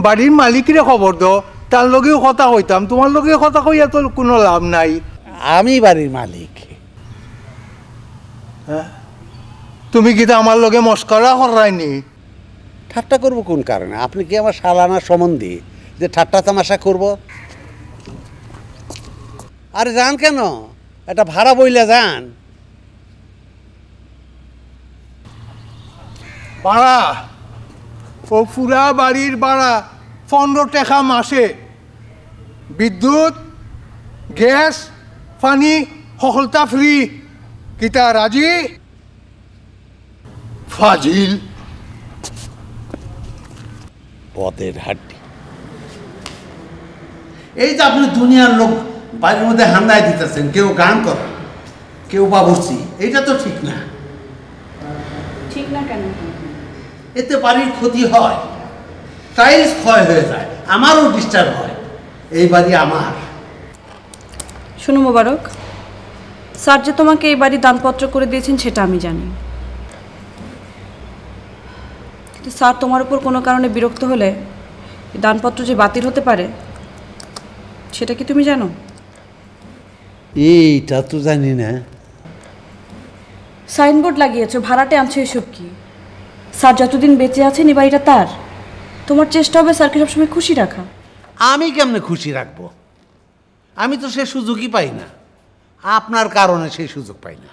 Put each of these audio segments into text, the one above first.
বাড়ির মালিকরে খবর দাও, তার লগেও কথা কইতাম, তোমার লগেও কথা কইয়া তো কোনো লাভ নাই। আমি বাড়ির মালিক। তুমি কি আমার লগে মস্করা করাইনি? ঠাট্টা করবো কোন কারণে? আপনি কি আমার সালানা সম্বন্ধে যে ঠাট্টা তামাশা করব? আরে যান কেন, একটা ভাড়া বইলে যান। ভাড়া? ও পুরা বাড়ির ভাড়া 15 টাকা মাসে। বিদ্যুৎ, গ্যাস, পানি সকলটা ফ্রি। কিতা রাজি? ফাজিল পদের হাড্ডি। এই যে আপনি দুনিয়ার লোক বাড়ির মধ্যে হান্দায় দিতেছেন, কেউ গান করে, কেউ বাবুর্চি, এইটা তো ঠিক না। ঠিক না কেন? এতে বাড়ির ক্ষতি হয়, টাইলস ক্ষয় হয়ে যায়, আমারও ডিস্টার্ব হয়। এই বাড়ি আমার। শোনো মোবারক, স্যার যে তোমাকে এই বাড়ি দানপত্র করে দিয়েছেন সেটা আমি জানি, কিন্তু স্যার তোমার উপর কোনো কারণে বিরক্ত হলে এই দানপত্র যে বাতিল হতে পারে সেটা কি তুমি জানো? এইটা তো জানি না। সাইনবোর্ড লাগিয়েছো, ভাড়াটে আনছো, এসব কি? স্যার যতদিন বেঁচে আছেন এই বাড়িটা তার। তোমার চেষ্টা হবে স্যারকে সবসময় খুশি রাখা। আমি কেমনে খুশি রাখবো? আমি তো সে সুযোগই পাই না, আপনার কারণে সেই সুযোগ পাই না।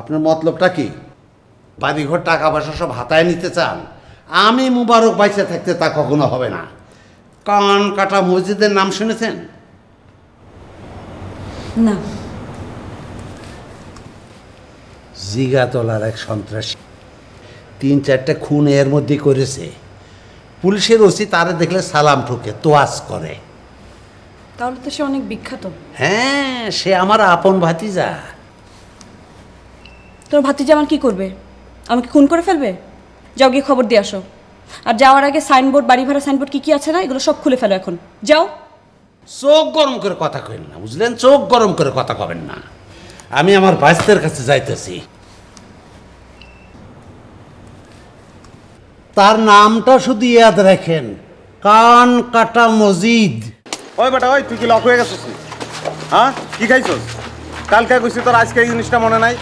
আপনার মতলবটা কি? বাড়িঘর টাকা পয়সা সব হাতায় নিতে চান? আমি মুবারক বাইসে থাকতে তা কখনো হবে না। কান কাটা মসজিদের নাম শুনেছেন? না। জিগাতলার এক সন্ত্রাসী 3-4টা খুন এর মধ্যে করেছে। পুলিশের ওসি তারে দেখলে সালাম ঠুকে, তোয়াজ করে। তাহলে তো সে অনেক বিখ্যাত। হ্যাঁ, সে আমার আপন ভাতিজা। তোমার ভাতিজা আমার কি করবে? আমাকে খুন করে ফেলবে? যাও গিয়ে খবর দিয়ে আসো। আর যাওয়ার আগে সাইনবোর্ড, বাড়ি ভাড়া সাইনবোর্ড কি কি আছে না, এগুলো সব খুলে ফেলো এখন। যাও। চোখ গরম করে কথা কইন না, বুঝলেন? চোখ গরম করে কথা কবেন না। আমি আমার বাইস্তের কাছে যাইতেছি। তার নামটা শুধু ইয়াদ রাখেন, কান কাটা মজিদ। ওই বেটা, ওই তুই কি লক হয়ে গেছিস? হ্যাঁ, কি খাইছস? কালকে কইছি তোর, আজকে এই জিনিসটা মনে নাই?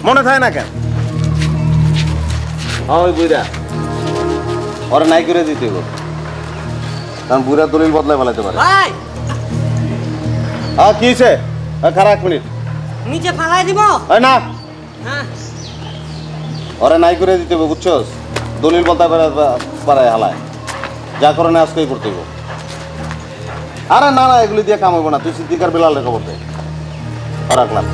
মনে থাকে না কেন? ওই বুইরা ওরা নাই করে দিতে গো, কারণ বুইরা দলিল বদলায় ফেলাইতে পারে। হ্যাঁ, কি হয়েছে? খারাপ, 1 মিনিট। নিচে ফালাই দিব না, হ্যাঁ। ওরা নাই করে দিতে হবে, বুঝছস? দলিল বদলায় পারায় হালায়, যা করে না আজকেই করতে হবে। আরে না না, এগুলি দিয়ে কাম হইব না। তুই সিদ্দিকার বেলালের খবর দে, রাখলাম।